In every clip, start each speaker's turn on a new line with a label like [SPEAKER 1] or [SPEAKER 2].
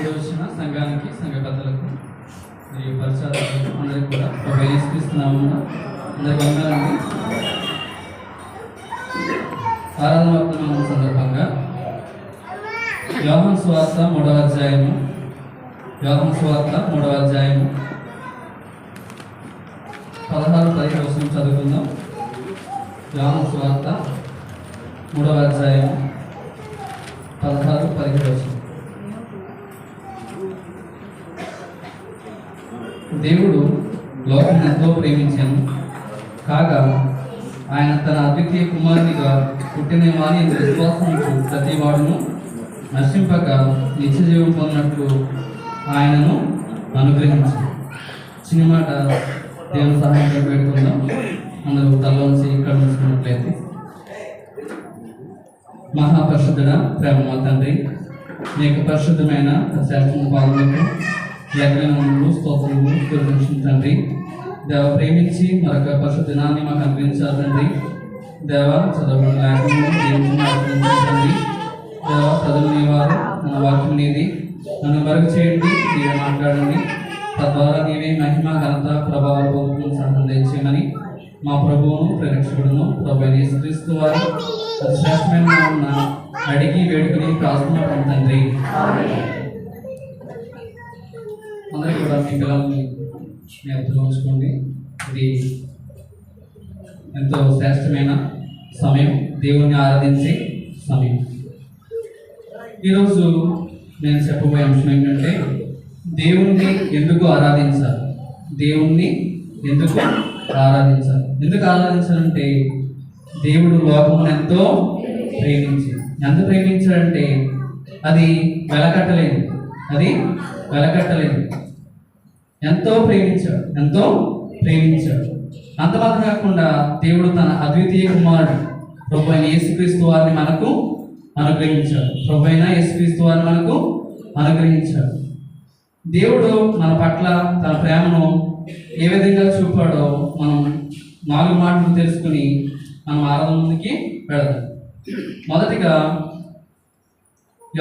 [SPEAKER 1] కూడి వచ్చిన సంఘానికి, సంఘ పెద్దలకు మరియు పరిచారకులకు అందరికీ కూడా ఉపయోగిస్తున్నాము. అందరికి వందనాలండి. ఆరాధన వర్తమానం సందర్భంగా యోహాను సువార్త 3వ అధ్యాయము 16-17 వచనం చదువుకుందాం. యోహాను సువార్త 3వ అధ్యాయం 16-17 వచనం. దేవుడు లోకం ఎంతో ప్రేమించాను కాగా ఆయన తన అద్వితీయ కుమారునిగా పుట్టిన వారి విశ్వాసం ప్రతి వాడును నశింపక నిత్య జీవం పొందినట్లు ఆయనను అనుగ్రహించారు. చిన్న మాట దేవుని సహాయంగా పెట్టుకుందాం. అందరూ తలలోంచి ఇక్కడ ఉంచుకున్నట్లయితే. మహాపరిశుద్ధుడ, ప్రేమ తండ్రి, నీకు పరిశుద్ధమైన శాస్త్రం పాలనకు యజ్ఞములు స్తోత్రములు గురించి తండ్రి, దేవ ప్రేమించి మరొక పరిశుద్ధ దినాన్ని మాకు అనుగ్రహించాలి తండ్రి. దేవ చదవడం లేకుండా తండ్రి, దేవ చదువుని వారు మన వాక్యం నీది, నన్ను మరుగు చేయండి, నీవే మాట్లాడండి, తద్వారా నీవే మహిమ ఘనత ప్రభావాలు పొందుకుని సహాయం దయచేయమని మా ప్రభువును ప్రేరక్షకుడును ప్రభు యేసుక్రీస్తు వారు శ్రేష్టమైన ఉన్న అడిగి వేడుకుని ప్రార్థన తండ్రి. అందరికీ కూడా మీ పిల్లల్ని జ్ఞాపకం ఉంచుకోండి. ఇది ఎంతో శ్రేష్టమైన సమయం, దేవుణ్ణి ఆరాధించే సమయం. ఈరోజు నేను చెప్పబోయే అంశం ఏంటంటే, దేవుణ్ణి ఎందుకు ఆరాధించాలి. దేవుణ్ణి ఎందుకు ఆరాధించాలి. ఎందుకు ఆరాధించాలంటే, దేవుడు లోకమును ఎంతో ప్రేమించాడు. ఎంత ప్రేమించాడంటే అది వెలకట్టలేదు. ఎంతో ప్రేమించాడు. అంత మాత్రం కాకుండా దేవుడు తన అద్వితీయ కుమారుడు ప్రభు అయిన యేసుక్రీస్తు వారిని మనకు అనుగ్రహించాడు. దేవుడు మన పట్ల తన ప్రేమను ఏ విధంగా చూపాడో మనం 4 మాటలు తెలుసుకుని మనం ఆరాధన ముందుకి వెళదాం. మొదటిగా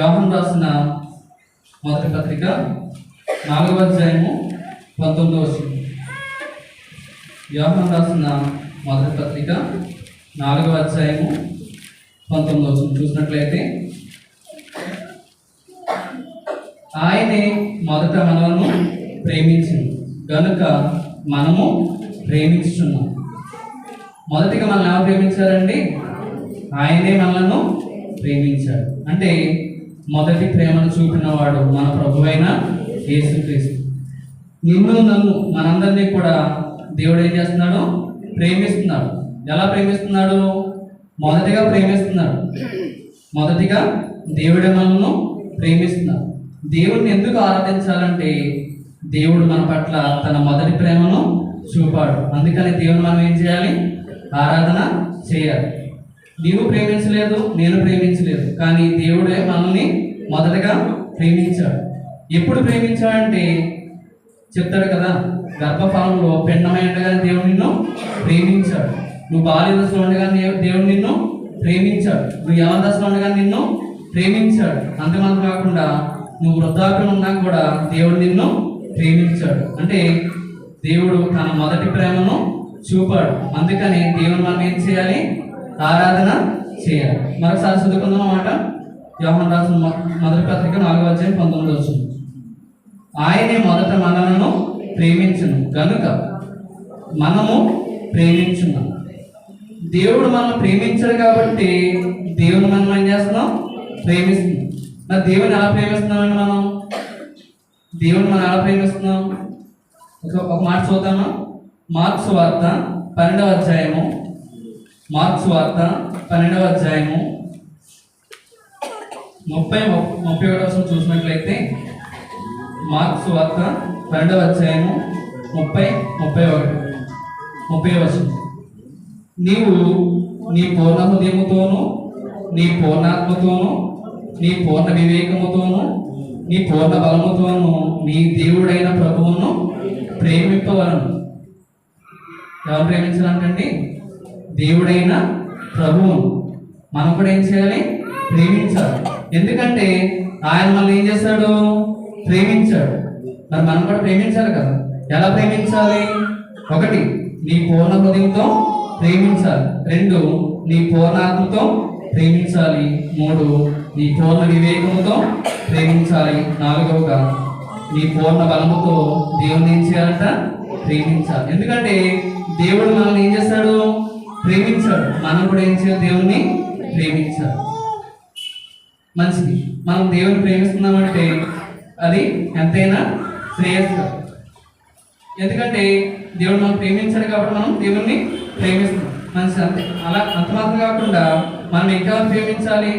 [SPEAKER 1] యోహాను రాసిన మొదటి పత్రిక 4వ అధ్యాయము 19వ వచనం. యోహాను రాసిన మొదటి పత్రిక 4వ అధ్యాయము 19వ వచనం చూసినట్లయితే, ఆయనే మొదట మనలను ప్రేమించింది గనుక మనము ప్రేమించుచున్నాం. మొదటిగా మనల్ని ఎవరు ప్రేమించారండి? ఆయనే మనలను ప్రేమించాడు. అంటే మొదటి ప్రేమను చూపినవాడు మన ప్రభువైన యేసుక్రీస్తు. నిన్ను నన్ను మనందరినీ కూడా దేవుడు ఏం చేస్తున్నాడు? ప్రేమిస్తున్నాడు. ఎలా ప్రేమిస్తున్నాడు? మొదటిగా దేవుడే మనల్ని ప్రేమిస్తున్నాడు. దేవుడిని ఎందుకు ఆరాధించాలంటే, దేవుడు మన పట్ల తన మొదటి ప్రేమను చూపాడు. అందుకని దేవుని మనం ఏం చేయాలి? ఆరాధన చేయాలి. నీవు ప్రేమించలేదు, నేను ప్రేమించలేదు, కానీ దేవుడే మనల్ని మొదటగా ప్రేమించాడు. ఎప్పుడు ప్రేమించాడంటే చెప్తాడు కదా, గర్భఫలంలో పిండమైనగానే దేవుడు నిన్ను ప్రేమించాడు. నువ్వు బాల్య దశలో ఉండగానే దేవుడు నిన్ను ప్రేమించాడు. నువ్వు యవన దశలో ఉండగానే నిన్ను ప్రేమించాడు. అంతమాత్రం కాకుండా నువ్వు వృద్ధాప్యం ఉన్నా కూడా దేవుడు నిన్ను ప్రేమించాడు. అంటే దేవుడు తన మొదటి ప్రేమను చూపాడు. అందుకని దేవుని మనం ఏం చేయాలి? ఆరాధన చేయాలి. మరొకసారి చదువుకుందాం అన్నమాట. యోహాను రాసిన మొదటి పత్రిక 4వ అధ్యాయం 19వ వచనం. ఆయనే మొదట మనలను ప్రేమించును గనుక మనము ప్రేమించున్నాం. దేవుడు మనం ప్రేమించాడు కాబట్టి దేవుని మనం ఏం చేస్తున్నాం? ప్రేమిస్తున్నాం. మరి దేవుని ఎలా ప్రేమిస్తున్నామండి? దేవుని మనం ఎలా ప్రేమిస్తున్నాం? ఒక మాట చూద్దామా? మార్క్స్ వార్త 12వ అధ్యాయము 30-31 వచనం చూసినట్లయితే, మార్క్స్ వార్త 12వ అధ్యాయము 30-31 వచనం. నీవు నీ పూర్ణ హృదయముతోను, నీ పూర్ణాత్మతోను, నీ పూర్ణ వివేకముతోను, నీ పూర్ణ బలముతోను నీ దేవుడైన ప్రభువును ప్రేమింపవలను. ఎవరు ప్రేమించాలంటండి? దేవుడైన ప్రభువును. మనం కూడా ఏం చేయాలి? ప్రేమించాలి. ఎందుకంటే ఆయన మనల్ని ఏం చేశాడు? ప్రేమించాడు. మరి మనం కూడా ప్రేమించాలి కదా. ఎలా ప్రేమించాలి? 1, నీ పూర్ణ హృదయంతో ప్రేమించాలి. 2, నీ పూర్ణ ఆత్మతో ప్రేమించాలి. 3, నీ పూర్ణ వివేకముతో ప్రేమించాలి. 4గా నీ పూర్ణ బలముతో దేవుని ఏం చేయాలంట? ప్రేమించాలి. ఎందుకంటే దేవుడు మనల్ని ఏం చేస్తాడు? ప్రేమించాడు. మనం కూడా ఏం చేయాలి? దేవుణ్ణి ప్రేమించాలి. మంచిది. మనం దేవుని ప్రేమిస్తున్నామంటే అది ఎంతైనా శ్రేయస్కరం. ఎందుకంటే దేవుడు మనం ప్రేమించాడు కాబట్టి మనం దేవుణ్ణి ప్రేమిస్తున్నాం. మంచిది. అంతే. అలా అంత మాత్రం కాకుండా మనం ఇంకా ప్రేమించాలి.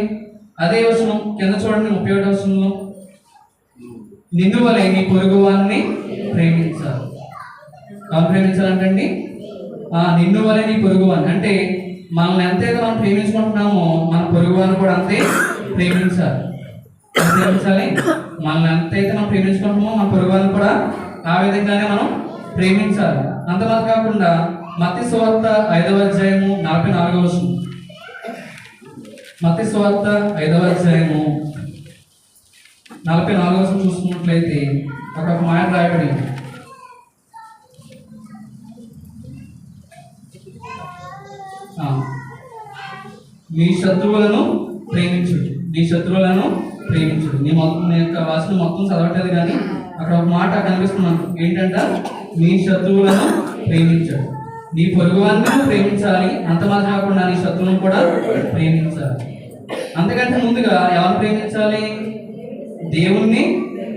[SPEAKER 1] అదే వచనం కింద చూడండి, 31వ వచనంలో, నిన్ను వలె నీ పొరుగు వారిని ప్రేమించాలి. ఎవరు ప్రేమించాలంటండి? నిన్ను వలె నీ పొరుగు వారిని అంటే మనల్ని ఎంతైతే మనం ప్రేమించుకుంటున్నామో మన పొరుగు వారిని కూడా అంతే ప్రేమించాలి. మనల్ని ఎంతైతే మనం ప్రేమించుకుంటున్నామో మన పొరుగు వారిని కూడా ఆ విధంగానే మనం ప్రేమించాలి. అంత మాత్రం కాకుండా మత్తయి సువార్త 5వ అధ్యాయము 44వ వచనం, మత్తయి సువార్త 5వ అధ్యాయము 44వ వచనం చూసుకున్నట్లయితే ఒక మాట రాయబడింది. మీ శత్రువులను ప్రేమించుడు, నీ శత్రువులను ప్రేమించుడు. నీ యొక్క వాసన మొత్తం చదవట్లేదు కానీ అక్కడ ఒక మాట కనిపిస్తున్నాను. ఏంటంట? మీ శత్రువులను ప్రేమించాడు. నీ పొరుగువాన్ని ప్రేమించాలి. అంత మాత్రం కాకుండా నీ శత్రువులను కూడా ప్రేమించాలి. అంతకంటే ముందుగా ఎవరు ప్రేమించాలి? దేవుణ్ణి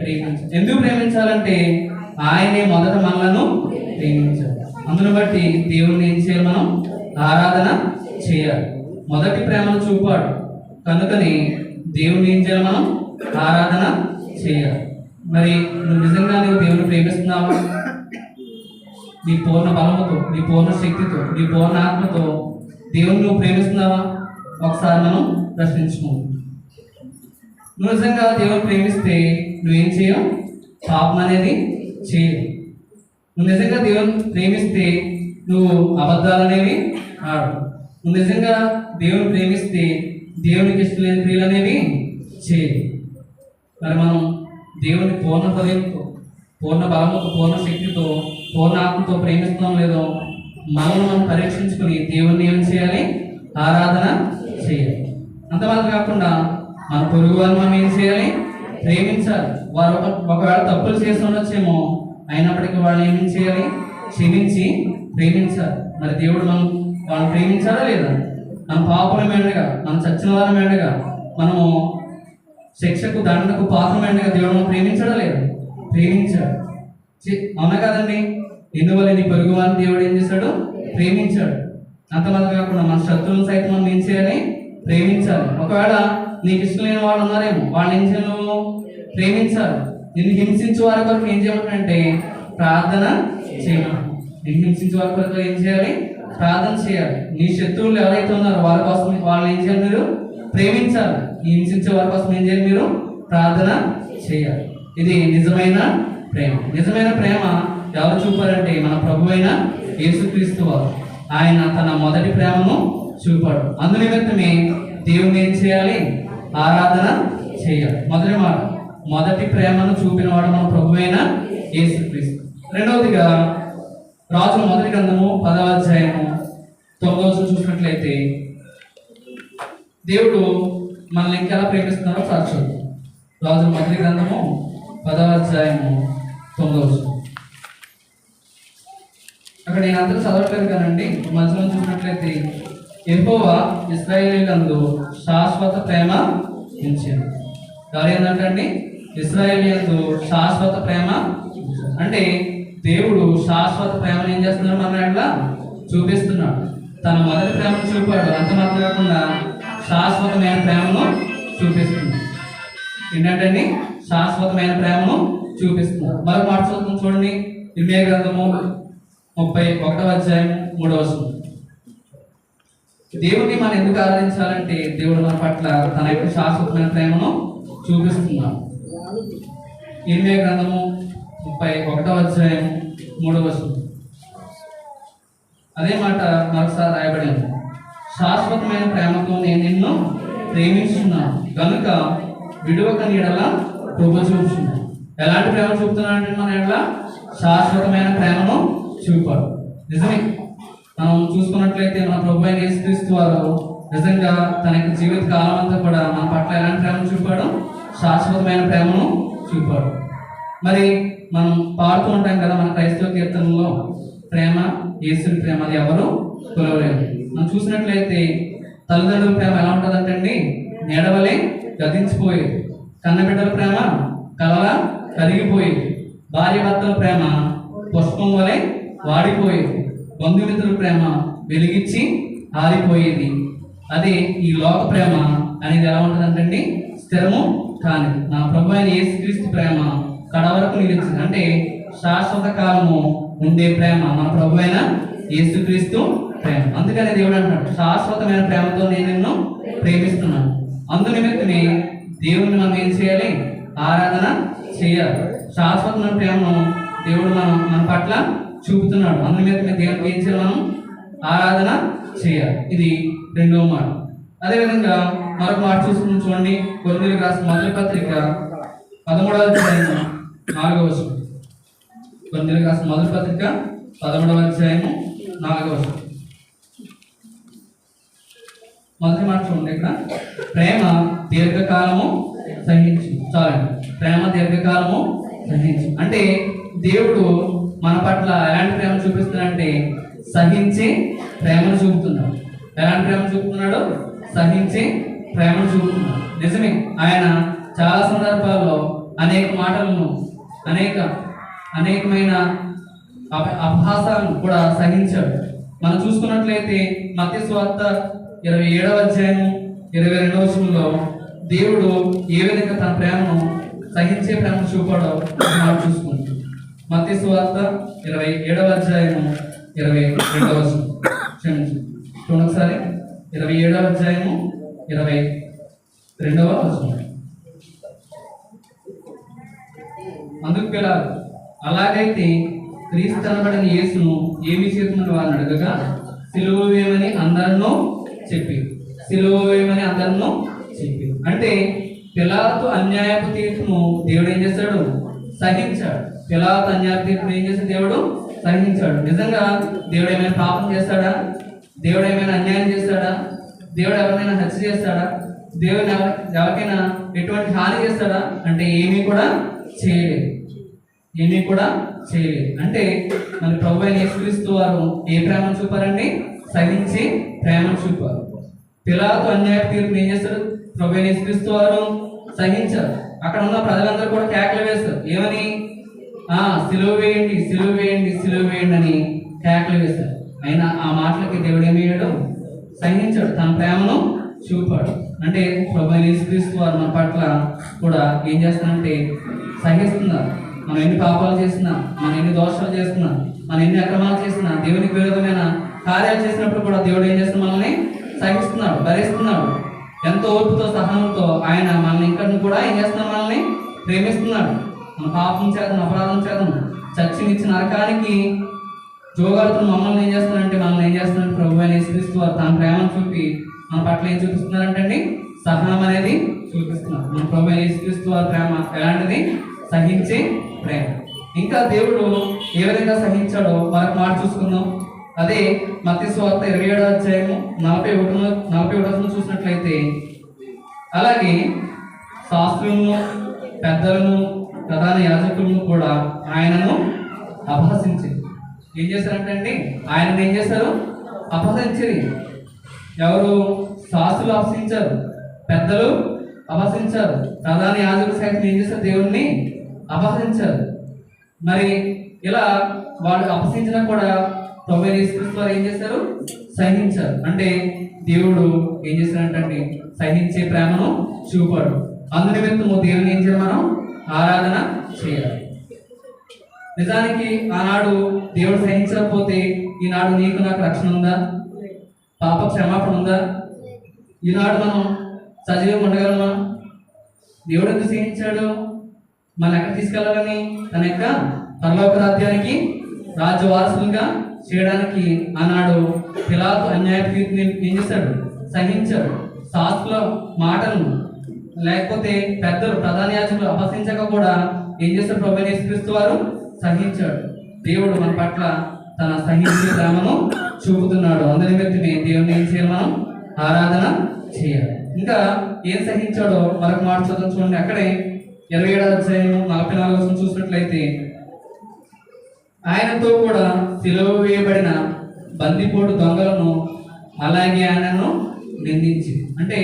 [SPEAKER 1] ప్రేమించాలి. ఎందుకు ప్రేమించాలంటే ఆయనే మొదట మనలను ప్రేమించాలి. అందును బట్టి దేవుణ్ణి ఏం చేయాలి? మనం ఆరాధన చేయాలి. మొదటి ప్రేమను చూపాడు కనుకని దేవుణ్ణి ఏం చేయాలి? మనం ఆరాధన చేయాలి. మరి నువ్వు నిజంగా నువ్వు దేవుని ప్రేమిస్తున్నావా? నీ పూర్ణ బలముతో, నీ పూర్ణ శక్తితో, నీ పూర్ణ ఆత్మతో దేవుని నువ్వు ప్రేమిస్తున్నావా? ఒకసారి మనం ప్రశ్నించుకో. నువ్వు నిజంగా దేవుని ప్రేమిస్తే నువ్వేం చేయవు? పాపం అనేది చేయవు. నువ్వు నిజంగా దేవుని ప్రేమిస్తే నువ్వు అబద్ధాలు అనేవి ఆడు. నువ్వు నిజంగా దేవుని ప్రేమిస్తే దేవునికి ఇష్టం లేని క్రియలు అనేవి చేయవు. మరి మనం దేవుని పూర్ణ హృదయంతో, పూర్ణ బలముతో, పూర్ణ శక్తితో, పూర్ణ ఆత్మతో ప్రేమిస్తున్నాం లేదో మనల్ని మనం పరీక్షించుకుని దేవుణ్ణి ఏం చేయాలి? ఆరాధన చేయాలి. అంత మాత్రం కాకుండా మన పొరుగు వారిని మనం ఏం చేయాలి? ప్రేమించాలి. వారు ఒకవేళ తప్పులు చేసి ఉండొచ్చేమో, అయినప్పటికీ వాళ్ళని ఏం చేయాలి? క్షమించి ప్రేమించాలి. మరి దేవుడు మనం వాళ్ళని ప్రేమించాడా లేదా? మన పాపలమేండగా, మన చచ్చిన వారమేండగా, మనము శిక్షకు దండకు పాత్రమేండగా దేవుడు మనం ప్రేమించాడా లేదా? ప్రేమించాడు. అవునా కదండి? ఎందువల్ల నీ పొరుగు వారిని దేవుడు ఏం చేశాడు? ప్రేమించాడు. అంతమాత్రం కాకుండా మన శత్రువులను సైతం మనం ఏం చేయాలి? ప్రేమించాలి. ఒకవేళ నీకు ఇష్టం లేని వాళ్ళు ఉన్నారేమో, వాళ్ళని ఏం చేయాలి? నువ్వు ప్రేమించాలి. నిన్ను హింసించే వారి కొరకు ఏం చేయమంటే ప్రార్థన చేయాలి. నిన్ను హింసించే వారి కొరకు ఏం చేయాలి? ప్రార్థన చేయాలి. నీ శత్రువులు ఎవరైతే ఉన్నారో వారి కోసం వాళ్ళని ఏం చేయాలి? మీరు ప్రేమించాలి. నీ హింసించే వారి కోసం ఏం చేయాలి? మీరు ప్రార్థన చేయాలి. ఇది నిజమైన ప్రేమ. నిజమైన ప్రేమ ఎవరు చూపారంటే మన ప్రభు అయిన యేసుక్రీస్తు వారు. ఆయన తన మొదటి ప్రేమను చూపాడు. అందునిమిత్తమే దేవుని ఏం చేయాలి? ఆరాధన చేయాలి. మొదటి మాట, మొదటి ప్రేమను చూపిన వాడు మన ప్రభు అయిన యేసుక్రీస్తు. రెండవదిగా రాజుల మొదటి గ్రంథము 10వ అధ్యాయము 9వ వచనం చూసినట్లయితే దేవుడు మనల్ని ఇంకెలా ప్రేమిస్తున్నారో సాక్షి. రాజుల మొదటి గ్రంథము 10వ అధ్యాయము 9వ వచనం. అక్కడ నేను అందరూ చదవట్లేదు కానండి, మధ్యలో చూసినట్లయితే యెహోవా ఇశ్రాయేలీయులందు శాశ్వత ప్రేమ ఉంచాడు. ఎవరు ఏంటంటే ఇశ్రాయేలీయులందు శాశ్వత ప్రేమ అంటే దేవుడు శాశ్వత ప్రేమను ఏం చేస్తున్నాడు? మన ఎట్లా చూపిస్తున్నాడు. తన మొదటి ప్రేమను చూపాడు. అంత మాత్రం కాకుండా శాశ్వతమైన ప్రేమను చూపిస్తున్నాడు. ఏంటంటే శాశ్వతమైన ప్రేమను చూపిస్తున్నాడు. మరొక మాట చూడండి, ఇర్మియా గ్రంథము 31వ అధ్యాయం 3వ వచనం. దేవుడిని మనం ఎందుకు ఆరాధించాలంటే దేవుడు మన పట్ల తన యొక్క శాశ్వతమైన ప్రేమను చూపిస్తున్నాడు. ఇర్మియా గ్రంథము 31వ అధ్యాయం 3వ వచనం. అదే మాట మరొకసారి రాయబడింది. శాశ్వతమైన ప్రేమతో నేను నిన్ను ప్రేమించున్నాను కనుక విడువక నీడలా కృప చూపుచున్నాను. ఎలాంటి ప్రేమ చూపుతున్నాడంటే మన ఎడల శాశ్వతమైన ప్రేమను చూపాడు. నిజమే, మనం చూసుకున్నట్లయితే మన ప్రభు అయిన యేసుక్రీస్తు వారు నిజంగా తన యొక్క జీవిత కాలం అంతా కూడా మన పట్ల ఎలాంటి ప్రేమను చూపాడు? శాశ్వతమైన ప్రేమను చూపాడు. మరి మనం పాడుతూ ఉంటాం కదా మన క్రైస్తవ కీర్తనలో, ప్రేమ యేసుని ప్రేమ అది ఎవరు కొలవలేరు. మనం చూసినట్లయితే తల్లిదండ్రుల ప్రేమ ఎలా ఉంటుందంటండి? నెడవలే గతించిపోయేది. కన్నబిడ్డల ప్రేమ కలలా కరిగిపోయేది. భార్య భర్తల ప్రేమ పుష్పం వలె వాడిపోయేది. బంధుమిత్రుల ప్రేమ వెలిగించి ఆరిపోయేది. అదే ఈ లోక ప్రేమ అనేది ఎలా ఉంటుందంటండి? స్థిరము కాని. నా ప్రభు అయిన యేసుక్రీస్తు ప్రేమ కడవరకు నిలిచింది. అంటే శాశ్వత కాలము ఉండే ప్రేమ మన ప్రభు అయిన యేసుక్రీస్తు ప్రేమ. అందుకనే దేవుడు అంటున్నాడు, శాశ్వతమైన ప్రేమతో నేను నిన్ను ప్రేమిస్తున్నాను. అందు నిమిత్తమే దేవుడిని మనం ఏం చేయాలి? ఆరాధన చేయాలి. శాశ్వతమైన ప్రేమను దేవుడు మన పట్ల చూపుతున్నాడు. అందు నిమిత్తమే దేవుడికి ఏం చేయాలి? మనం ఆరాధన చేయాలి. ఇది రెండవ మాట. అదేవిధంగా మరొక మాట చూసుకుని చూడండి, కొరింథీయులకు రాసిన మొదటి పత్రిక 13వ అధ్యాయము 4వ వచనం. కొరింథీయులకు రాసిన మొదటి పత్రిక 13వ అధ్యాయము 4వ వచనం. మొదటి మాట చూడండి, ఇక్కడ ప్రేమ దీర్ఘకాలము సహించు. చాలండి, ప్రేమ దీర్ఘకాలము సహించు. అంటే దేవుడు మన పట్ల ఎలాంటి ప్రేమ చూపిస్తున్నాడంటే సహించి ప్రేమను చూపుతున్నాడు. ఎలాంటి ప్రేమ చూపుతున్నాడు? సహించి ప్రేమను చూపుతున్నాడు. నిజమే, ఆయన చాలా సందర్భాల్లో అనేక మాటలను అనేకమైన అపహాసాలను కూడా సహించాడు. మనం చూసుకున్నట్లయితే మత్తయి సువార్త 27వ అధ్యాయం 22వ వచనంలో దేవుడు ఏ విధంగా తన ప్రేమను సహించే ప్రేమను చూపాడో మనం చూసుకుంటాం. మత్తయి సువార్త 27వ అధ్యాయం 22వ వచనం. క్షమించు, చూడండి ఒకసారి. 27వ అధ్యాయము 22వ వచనం. అందుకు పిలాతు, అలాగైతే క్రీస్తు అనబడిన యేసును ఏమి చేతుమని వారిని అడగగా, సిలువ వేయమని అందరినో చెప్పి. సిలువ వేయమని అందరినో చెప్పి అంటే పిలాతు అన్యాయపు తీర్పును దేవుడు ఏం చేస్తాడు? సహించాడు. పిలాతు అన్యాయపు తీర్పును ఏం చేస్తాడు? దేవుడు సహించాడు. నిజంగా దేవుడు ఏమైనా పాపం చేస్తాడా? దేవుడు ఏమైనా అన్యాయం చేస్తాడా? దేవుడు ఎవరినైనా హత్య చేస్తాడా? దేవుడు ఎవరికైనా ఎటువంటి హాని చేస్తాడా? అంటే ఏమీ కూడా చేయలేదు. అంటే మన ప్రభు అయిన యేసుక్రీస్తు వారు ఏ ప్రేమను చూపారండి? సహించి ప్రేమను చూపారు. పిలాతు అన్యాయ తీర్పుని ఏం చేస్తారు? ప్రభు అయిన యేసుక్రీస్తు వారు సహించారు. అక్కడ ఉన్న ప్రజలందరూ కూడా కేకలు వేస్తారు. ఏమని? సిలువ వేయండి, సిలువ వేయండి, సిలువ వేయండి అని కేకలు వేస్తారు. అయినా ఆ మాటలకి దేవుడు ఏమయ్యాడు? సహించాడు, తన ప్రేమను చూపాడు. అంటే ప్రభు అయిన యేసుక్రీస్తు వారు మన పట్ల కూడా ఏం చేస్తున్నారంటే సహిస్తున్నారు. మనం ఎన్ని పాపాలు చేసినా, మనం ఎన్ని దోషాలు చేస్తున్నా, మనం ఎన్ని అక్రమాలు చేసినా, దేవునికి విరోధమైన కార్యాలు చేసినప్పుడు కూడా దేవుడు ఏం చేస్తున్నా? మనల్ని సహిస్తున్నాడు, భరిస్తున్నాడు. ఎంతో ఓర్పుతో సహనంతో ఆయన మనల్ని ఇంకా కూడా ఏం చేస్తున్నాడు? మనల్ని ప్రేమిస్తున్నాడు. మన పాపం చేతను, అపరాధం చేతను చచ్చినిచ్చిన నరకానికి జోగాడుతున్న మమ్మల్ని ఏం చేస్తున్నారంటే మనల్ని ఏం చేస్తున్నారంటే ప్రభు అయిన యేసుక్రీస్తు వారు తన ప్రేమను చూపి మన పట్ల ఏం చూపిస్తున్నారంటే సహనం అనేది చూపిస్తున్నారు. మన ప్రభు అయిన యేసుక్రీస్తు వారి ప్రేమ ఎలాంటిది? సహించే ప్రేమ. ఇంకా దేవుడు ఏ విధంగా సహించాడో మరొక మాట చూసుకుందాం. అదే మత్తయి సువార్త 27వ అధ్యాయము 41 చూసినట్లయితే, అలాగే శాస్త్రులను, పెద్దలను, ప్రధాన యాజకులను కూడా ఆయనను అపహసించారు. ఏం చేశారంటే ఆయనను ఏం చేశారు? అపహసించారు. ఎవరు? శాస్త్రులు అపహసించారు, పెద్దలు అపహసించారు, ప్రధాన యాజకులు సైతం ఏం చేశారు? దేవుణ్ణి అపహసించారు. మరి ఇలా వాళ్ళు అపహసించినా కూడా ప్రభు అయిన యేసుక్రీస్తు వారు ఏం చేశారు? సహించారు. అంటే దేవుడు ఏం చేశారంటే సహించే ప్రేమను చూపాడు. అందునిమిత్తము దేవుని ఏం చేయాలి? మనం ఆరాధన చేయాలి. నిజానికి ఆనాడు దేవుడు సహించకపోతే ఈనాడు నీకు నాకు రక్షణ ఉందా? పాప క్షమాపణ ఉందా? ఈనాడు మనం సజీవం ఉండగలమా? దేవుడు ఎందుకు సహించాడు? మనం ఎక్కడ తీసుకెళ్ళాలని? తన యొక్క పరలోక రాజ్యానికి రాజ్య వారసులుగా చేయడానికి ఆనాడు పిలాతు అన్యాయ తీర్పుని ఏం చేశాడు? సహించాడు. శాస్త్రుల మాటలను లేకపోతే పెద్దలు, ప్రధాన యాజకులు అపహసించక కూడా ఏం చేస్తాడు? ప్రభువైన యేసుక్రీస్తు వారు సహించాడు. దేవుడు మన పట్ల తన సహించే ప్రేమను చూపుతున్నాడు. అందరి నిమిత్తమే దేవుని ఏం చేయాలి? మనం ఆరాధన చేయాలి. ఇంకా ఏం సహించాడో మరొక మాట చదువు చూడండి. అక్కడే 27వ అధ్యాయం 44వ వచనం చూసినట్లయితే, ఆయనతో కూడా సిలువ వేయబడిన బందిపోటు దొంగలను అలాగే ఆయనను నిందించి. అంటే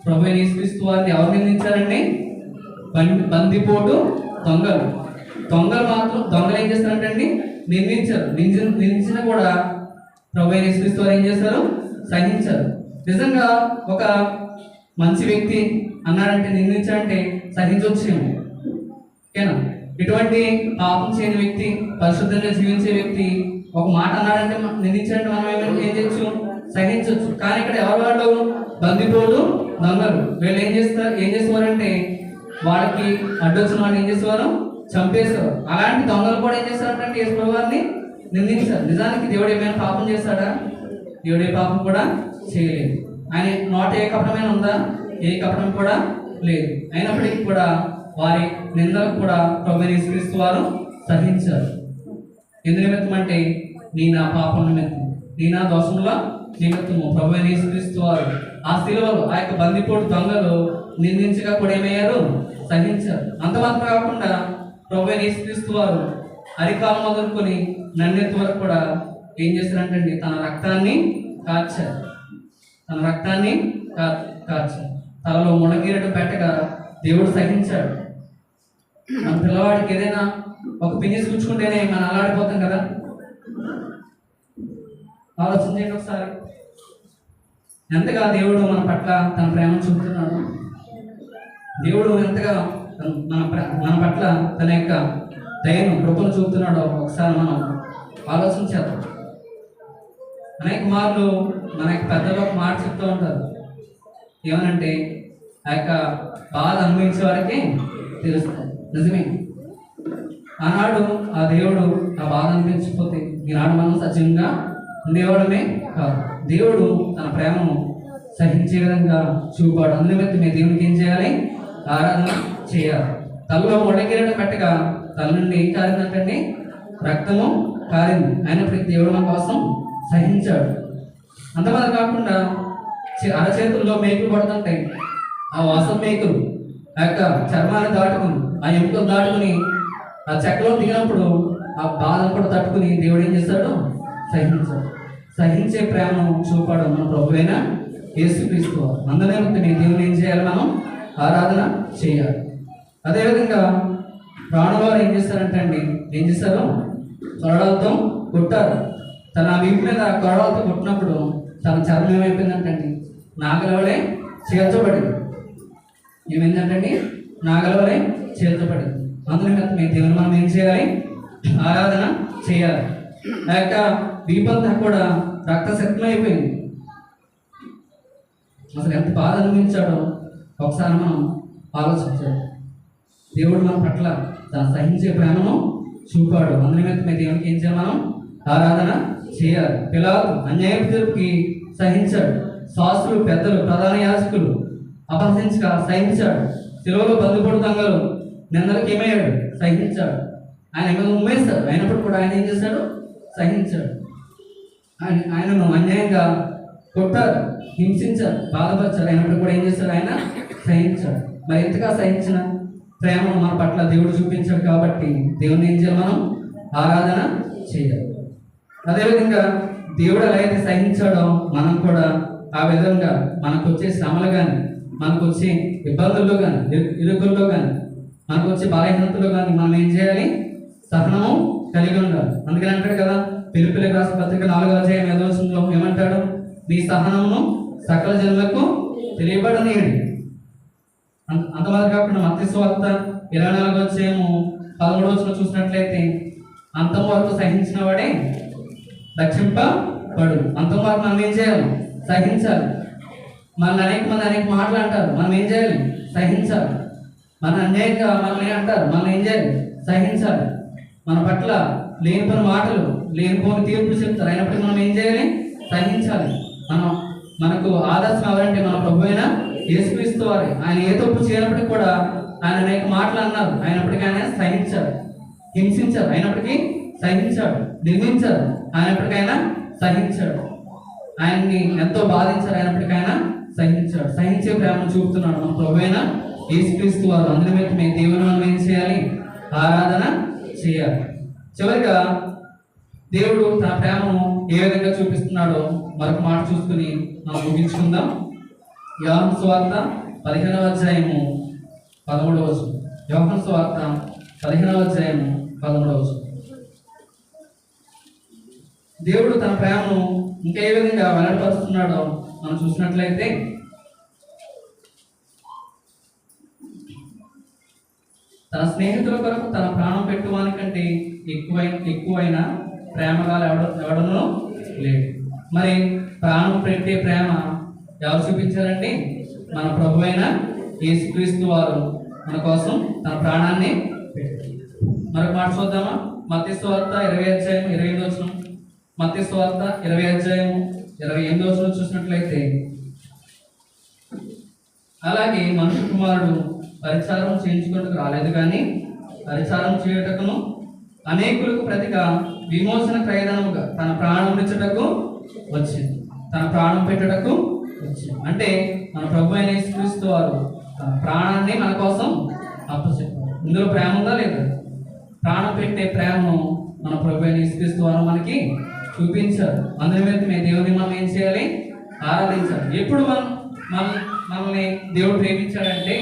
[SPEAKER 1] ప్రభువైన యేసుక్రీస్తు వారిని ఎవరు నిందించారండి? బందిపోటు దొంగలు. దొంగలు ఏం చేస్తారంటండి? నిందించారు. నిందించిన కూడా ప్రభువైన యేసుక్రీస్తు వారు ఏం చేశారు? సహించారు. నిజంగా ఒక మంచి వ్యక్తి అన్నాడంటే, నిందించాడంటే సహించవచ్చేమో, ఓకేనా? ఇటువంటి పాపం చేయని వ్యక్తి, పరిశుద్ధంగా జీవించే వ్యక్తి ఒక మాట అన్నాడంటే, నిందించాడంటే మనం ఏం చేయొచ్చు? సహించవచ్చు. కానీ ఇక్కడ ఎవరు వాళ్ళు? బందిపోటు దొంగలు. వీళ్ళు ఏం చేసేవారంటే వాళ్ళకి అడ్డొచ్చిన వాళ్ళు ఏం చేసేవారు? చంపేసేవారు. అలాంటి దొంగలు కూడా ఏం చేస్తారంటే యేసు ప్రభువాన్ని నిందించారు. నిజానికి దేవుడు ఏమైనా పాపం చేస్తాడా? దేవుడు ఏ పాపం కూడా చేయలేదు. ఆయన నోట ఏ కపటమైన ఉందా? ఏ కపటం కూడా లేదు. అయినప్పటికీ కూడా వారి నిందలకు కూడా ప్రభువైన యేసుక్రీస్తు వారు సహించారు. ఎందు నిమిత్తం అంటే నీ నా పాపం నిమిత్తం, నీ నా దోషముల నిమిత్తము ప్రభువైన యేసుక్రీస్తు వారు ఆ శిలువలో ఆ యొక్క బందిపోటు దొంగలు నిందించగా కూడా ఏమయ్యారు? సహించారు. అంతమాత్రం కాకుండా ప్రభువైన యేసుక్రీస్తు వారు అరికాలు మొదలుకొని నన్నెత్తి వరకు కూడా ఏం చేశారంటే తన రక్తాన్ని కార్చారు. తలలో మునగీరట పెట్టగా దేవుడు సహించాడు. మన పిల్లవాడికి ఏదైనా ఒక పిన్నిస్ గుచ్చుకుంటేనే మనం అలాడిపోతాం కదా. ఆలోచన చేయండి ఒకసారి. ఎంతగా దేవుడు మన పట్ల తన ప్రేమను చూపుతున్నాడు. దేవుడు ఎంతగా మన పట్ల తన యొక్క దయను, కృపను చూపుతున్నాడో ఒకసారి మనం ఆలోచన చేద్దాం. అనేక మార్లు మన యొక్క పెద్దలు ఒక మాట చెప్తూ ఉంటారు. ఏమనంటే ఆ యొక్క బాధ అనుభవించే వారికి తెలుస్తుంది. నిజమే. ఆనాడు ఆ దేవుడు ఆ బాధ అనిపించకపోతే ఈనాడు మనం సజీవంగా ఉండేవాడమే కాదు. దేవుడు తన ప్రేమను సహించే విధంగా చూపాడు. అందునిమిత్తమే దేవునికి ఏం చేయాలి? ఆరాధన చేయాలి. తలలో మొడగిరట పెట్టగా తల నుండి ఏం కారిందంటే రక్తము కారింది. అయినప్పటికీ దేవుడు మన కోసం సహించాడు. అంతమంది కాకుండా అరచేతుల్లో మేకులు పడుతుంటాయి. ఆ వాసం మేకులు ఆ యొక్క చర్మాన్ని దాటుకుని, ఆ ఎముకలు దాటుకుని ఆ చెక్కలో దిగినప్పుడు ఆ బాధను కూడా తట్టుకుని దేవుడు ఏం చేశాడు? సహించాడు. సహించే ప్రేమను చూపాడు మన ప్రభువైన యేసుక్రీస్తు. అందునే దేవుని ఏం చేయాలి? మనం ఆరాధన చేయాలి. అదేవిధంగా ప్రాణువారు ఏం చేస్తారంటే ఏం చేశారు? కొరడాలతో కొట్టారు. తన వీపు మీద కొరడాలతో కొట్టినప్పుడు తన చర్మం ఏమైపోయిందంటే నాగలవలే చేర్చబడింది. ఏమైందంటే నాగలవలే చేర్చబడింది. అందులో దేవుని మనం ఏం చేయాలి? ఆరాధన చేయాలి. ఆ యొక్క వీపంతా కూడా రక్తశక్తం అయిపోయింది. అసలు ఎంత బాధ అనిపించాడో ఒకసారి మనం ఆలోచించాలి. దేవుడు మన పట్ల తన సహించే ప్రేమను చూపాడు. అందునిమిత్తమే దేవునికి ఏం చేయాలి? మనం ఆరాధన చేయాలి. పిలాతు అన్యాయపు తీర్పుకి సహించాడు. శాస్త్రులు, పెద్దలు, ప్రధాన యాజకులు అపహసించక సహించాడు. శిలువలో బందిపోటు దొంగలు నిందలకు ఏమయ్యాడు? సహించాడు. ఆయన మీద ఉమ్మేశాడు. అయినప్పుడు కూడా ఆయన ఏం చేశాడు? సహించాడు. ఆయనను అన్యాయంగా కొట్టారు, హింసించారు, బాధపరిచారు. అయినప్పుడు కూడా ఏం చేశాడు? ఆయన సహించాడు. మరి ఎంతగా సహించిన ప్రేమను మన పట్ల దేవుడు చూపించాడు కాబట్టి దేవుని ఏం చేయాలి? మనం ఆరాధన చేయాలి. అదేవిధంగా దేవుడు ఎలా అయితే సహించాడో మనం కూడా ఆ విధంగా మనకు వచ్చే శ్రమలు కానీ, మనకు వచ్చే ఇబ్బందుల్లో కానీ, ఇరుకుల్లో కానీ, మనకు వచ్చే బలహీనతలో కానీ మనం ఏం చేయాలి? సహనము కలిగి ఉండాలి. అందుకని అంటాడు కదా, ఫిలిప్పీయులకు రాసిన పత్రిక 4వ అధ్యాయం 5వ వచనంలో ఏమంటాడు? మీ సహనమును సకల జనులకు తెలియబడనీయండి. అంతమంది కాకుండా మత్తయి సువార్త 24వ అధ్యాయము 13వ వచనం చూసినట్లయితే, అంతం వరకు సహించిన వాడే రక్షింపబడు. అంతం వరకు మనం ఏం చేయాలి? సహించాలి. మనల్ని అనేక మంది అనేక మాటలు అంటారు, మనం ఏం చేయాలి? సహించాలి. మన అన్యాయంగా మనల్ని అంటారు, మనం ఏం చేయాలి? సహించాలి. మన పట్ల లేనిపోని మాటలు, లేనిపోని తీర్పులు చెప్తారు, అయినప్పటికీ మనం ఏం చేయాలి? సహించాలి. మనకు ఆదర్శం ఎవరంటే మన ప్రభువైన యేసుక్రీస్తు వారే. ఆయన ఏ తప్పు చేయనప్పటికీ కూడా ఆయన అనేక మాటలు అన్నారు, అయినప్పటికీ ఆయన సహించారు. హింసించారు, అయినప్పటికీ సహించాడు. నిందించారు, అయినప్పటికైనా సహించాడు. ఆయన్ని ఎంతో బాధించారు, అయినప్పటికీ ఆయన సహించాడు. సహించే ప్రేమను చూపుతున్నాడు మన ప్రభువైన యేసుక్రీస్తు వారు. అందునిమిత్తమే దేవుని మనం ఏం చేయాలి? ఆరాధన చేయాలి. చివరిగా దేవుడు తన ప్రేమను ఏ విధంగా చూపిస్తున్నాడో మరొక మాట చూసుకుని మనం ముగించుకుందాం. యోహాను సువార్త 15వ అధ్యాయము 13వ వచనం. యోహాను సువార్త 15వ అధ్యాయము 13వ వచనం. దేవుడు తన ప్రేమను ఇంకా ఏ విధంగా వెల్లడిపరుస్తున్నాడో మనం చూసినట్లయితే, తన స్నేహితుల కొరకు తన ప్రాణం పెట్టువానికంటే ఎక్కువైన ప్రేమగాలు ఎవడనో లేడు. మరి ప్రాణం పెట్టే ప్రేమ ఎవరు చూపించారండి? మన ప్రభు అయిన యేసుక్రీస్తు వారు మన కోసం తన ప్రాణాన్ని పెట్టారు. మరొక మాట చూద్దామా? మత్తయి సువార్త 20 అధ్యాయం 28వ వచనం. మత్తయి సువార్త 20 అధ్యాయం 28వ వచనం చూసినట్లయితే, అలాగే మనుష్య కుమారుడు పరిచారం చేయించుకుంటూ రాలేదు, కానీ పరిచారం చేయుటకును అనేకులకు ప్రతిగా విమోచన క్రయధనముగా తన ప్రాణం విడిచుటకు వచ్చింది. తన ప్రాణం పెట్టుటకు వచ్చింది. అంటే మన ప్రభు అయిన యేసుక్రీస్తు వారు తన ప్రాణాన్ని మన కోసం అప్పచెప్పారు. ఇందులో ప్రేమ ఉందా లేదా? ప్రాణం పెట్టే ప్రేమను మన ప్రభు అయిన యేసుక్రీస్తు వారు మనకి చూపించారు. అందునిమిత్తమే దేవుని మనం ఏం చేయాలి? ఆరాధించాలి. ఎప్పుడు మనల్ని దేవుడు ప్రేమించాడంటే,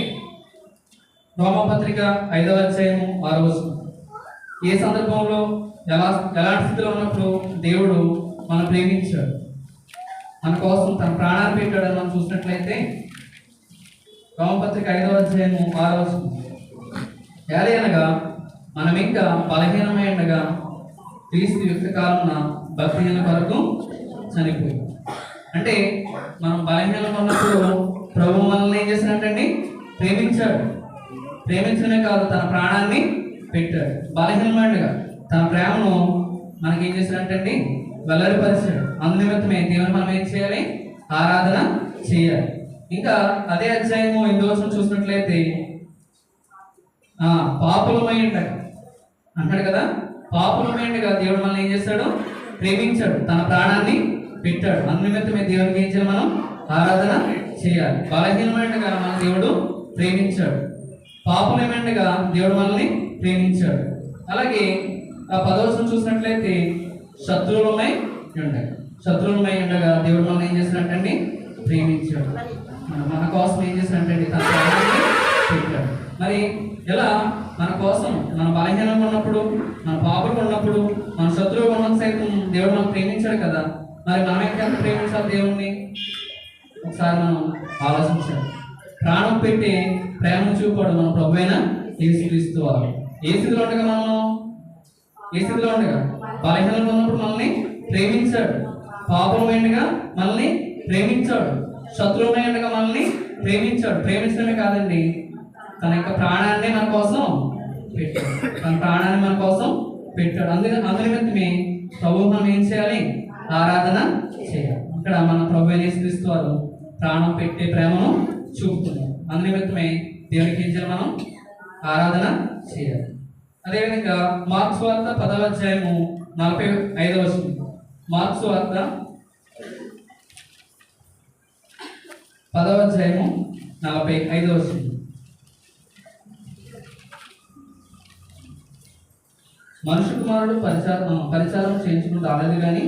[SPEAKER 1] రోమపత్రిక 5వ అధ్యాయము 6వ వచనం. ఏ సందర్భంలో ఎలాంటి స్థితిలో ఉన్నప్పుడు దేవుడు మనం ప్రేమించాడు, మన కోసం తన ప్రాణాన్ని పెట్టాడని మనం చూసినట్లయితే, రోమపత్రిక 5వ అధ్యాయము 6వ వచనం. ఏలయనగా మనం ఇంకా బలహీనమైనగా క్రీస్తు యుక్త కాలమున భక్తిహీన కొరకు చనిపోయి. అంటే మనం బలహీనంగా ఉన్నప్పుడు ప్రభు మనల్ని ఏం చేసినట్టండి? ప్రేమించాడు. ప్రేమించడమే కాదు, తన ప్రాణాన్ని పెట్టాడు. బలహీనమైనగా తన ప్రేమను మనకి ఏం చేసినట్టండి? వెల్లడిపరిచాడు. అందునిమిత్తమే దేవుని మనం ఏం చేయాలి? ఆరాధన చేయాలి. ఇంకా అదే అధ్యాయము 8వ వచనం చూసినట్లయితే, పాపులమైండగా అంటాడు కదా, పాపులమైండగా దేవుడు మనల్ని ఏం చేశాడు? ప్రేమించాడు, తన ప్రాణాన్ని పెట్టాడు. అందునిమిత్తమే దేవునికి ఏం చేయాలి? మనం ఆరాధన చేయాలి. బలహీనమైనగా మన దేవుడు ప్రేమించాడు, పాపులమైనగా దేవుడు మనల్ని ప్రేమించాడు. అలాగే ఆ 10వ వచనం చూసినట్లయితే, శత్రువులమై ఉండగా దేవుడు మనల్ని ఏం చేసినట్టండి? ప్రేమించాడు. మన కోసం ఏం చేసినట్టండి? తన ప్రాణాన్ని పెట్టాడు. మరి ఎలా మన కోసం, మన బలహీనంగా ఉన్నప్పుడు, మన పాపంగా ఉన్నప్పుడు, మన శత్రువుగా ఉన్న సైతం దేవుడు మనం ప్రేమించాడు కదా. మరి మనం ఎంత ప్రేమించాలి దేవుణ్ణి? ఒకసారి మనం ఆలోచించాలి. ప్రాణం పెట్టి ప్రేమను చూపాడు మన ప్రభు అయిన యేసుక్రీస్తు వారు. ఏ స్థితిలో ఉండగా బలహీనంగా ఉన్నప్పుడు మనల్ని ప్రేమించాడు, పాపమైనగా మనల్ని ప్రేమించాడు, శత్రువుమైనగా మనల్ని ప్రేమించాడు. ప్రేమించడమే కాదండి, తన యొక్క ప్రాణాన్ని మన కోసం పెట్టాడు. తన ప్రాణాన్ని మన కోసం పెట్టాడు. అందునిమిత్తమే ప్రభు మనం ఏం చేయాలి? ఆరాధన చేయాలి. ఇక్కడ మన ప్రభు యేసుక్రీస్తు వారు ప్రాణం పెట్టే ప్రేమను చూపుతున్నారు. అందునిమిత్తమే దేవునికి ఏం చేయాలి? మనం ఆరాధన చేయాలి. అదేవిధంగా మార్కు సువార్త 10వ అధ్యాయము 45వ వచనం. మార్కు సువార్త 10వ అధ్యాయము 45వ వచనం. మనుష్య కుమారుడు పరిచారం చేయించుకుంటూ రాలేదు, కానీ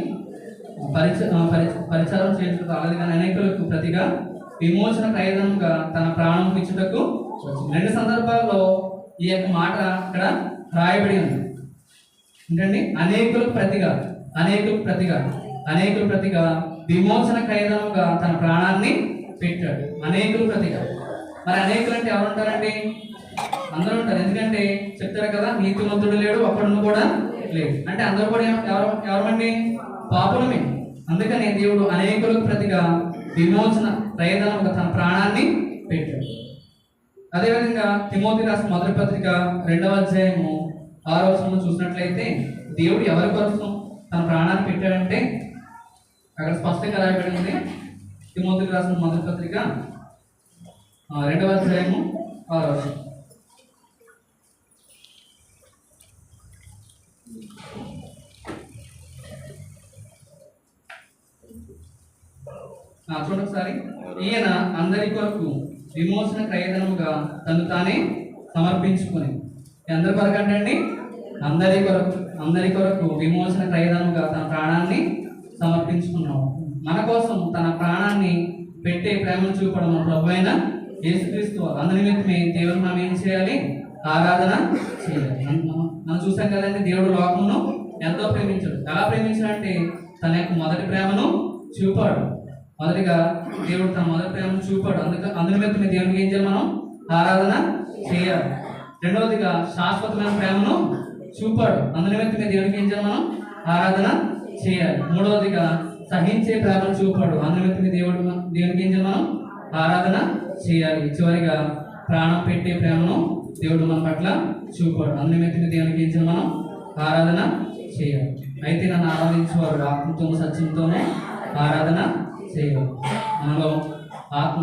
[SPEAKER 1] పరిచారం చేయించుకుంటూ రాలేదు, కానీ అనేకులకు ప్రతిగా విమోచన ప్రయోజనంగా తన ప్రాణం ఇచ్చుటకు వచ్చింది. 2 సందర్భాల్లో ఈ యొక్క మాట అక్కడ రాయబడి ఉంది. ఏంటండి? అనేకులకు ప్రతిగా విమోచన ప్రయోజనంగా తన ప్రాణాన్ని పెట్టాడు. అనేకులు ప్రతిగా. మరి అనేకులు అంటే ఎవరు ఉంటారండి? అందరూ ఉంటారు. ఎందుకంటే చెప్తారు కదా, నీతిమంతుడు లేడు, ఒక్కడును కూడా లేడు. అంటే అందరూ కూడా ఎవరమండి? పాపులమే. అందుకని దేవుడు అనేకులకు ప్రతిగా విమోచన ప్రయోజనంగా తన ప్రాణాన్ని పెట్టాడు. అదేవిధంగా తిమోతి రాసిన మొదటి పత్రిక 2వ అధ్యాయము 6వ వచనం చూసినట్లయితే, దేవుడు ఎవరి కోసం తన ప్రాణాన్ని పెట్టాడంటే అక్కడ స్పష్టంగా రాయబడి ఉంది. తిమోతికి రాసిన మొదటి పత్రిక 2వ అధ్యాయము 6వ వచనం. చూడండి ఒకసారి. ఈయన అందరి కొరకు విమోచన క్రయధనముగా తను తానే సమర్పించుకుని. అందరి కొరకు అంటే అండి, అందరి కొరకు విమోచన క్రయధనముగా తన ప్రాణాన్ని సమర్పించుకున్నాడు. మన కోసం తన ప్రాణాన్ని పెట్టే ప్రేమను చూపడం మన ప్రభు అయిన యేసుక్రీస్తు వారు. అందు నిమిత్తమే దేవుని మనం ఏం చేయాలి? ఆరాధన చేయాలి. మనం చూసాం కదండి, దేవుడు లోకమును ఎంతో ప్రేమించాడు. ఎలా ప్రేమించాడంటే తన యొక్క మొదటి ప్రేమను చూపాడు. మొదటిగా దేవుడు తన మొదటి ప్రేమను చూపాడు. అందు నిమిత్తమే దేవునికి ఏం చేయాలి? మనం ఆరాధన చేయాలి. రెండవదిగా శాశ్వతమైన ప్రేమను చూపాడు. అందు నిమిత్తమే దేవునికి ఏం చేయాలి? మనం ఆరాధన చేయాలి. మూడవదిగా సహించే ప్రేమను చూపాడు. అందు నిమిత్తమే దేవునికి ఏం చేయాలి? మనం ఆరాధన చేయాలి. చివరిగా ప్రాణం పెట్టే ప్రేమను దేవుడు మన పట్ల చూపాడు. అందు నిమిత్తమే దేవునికి ఏం చేయాలి? మనం ఆరాధన చేయాలి. అయితే నన్ను ఆరాధించేవారు ఆత్మతోనూ సత్యంతోనూ ఆరాధన చేయాలి. మనలో ఆత్మ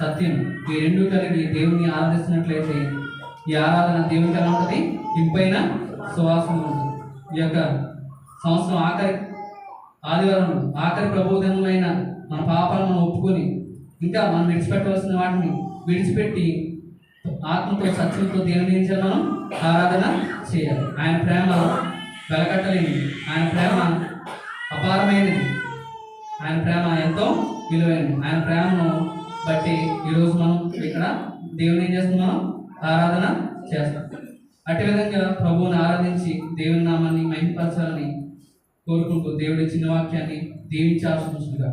[SPEAKER 1] సత్యం ఈ రెండు కలిగి దేవుని ఆరాధిస్తున్నట్లయితే ఈ ఆరాధన దేవునికి ఎలా ఉంటుంది? ఇంపైన సువాసన ఉంటుంది. ఈ యొక్క సంవత్సరం ఆదివారం ఆఖరి ప్రభుదినమైన మన పాపాలను ఒప్పుకొని ఇంకా మనం విడిచిపెట్టవలసిన వాటిని విడిచిపెట్టి ఆత్మతో సత్యంతో దేవుని ఏం చేయాలి? మనం ఆరాధన చేయాలి. ఆయన ప్రేమ వెలకట్టలేనిది, ఆయన ప్రేమ అపారమైనది, ఆయన ప్రేమ ఎంతో విలువైనది. ఆయన ప్రేమను బట్టి ఈరోజు మనం ఇక్కడ దేవుని ఏం చేస్తున్నాం? ఆరాధన చేస్తాం. అట్టి విధంగా ప్రభువుని ఆరాధించి దేవుని నామాన్ని మహిమపరచాలని కోరుకుంటూ దేవుడి చిన్న వాక్యాన్ని దీవించాల్సి ఉంటుందిగా.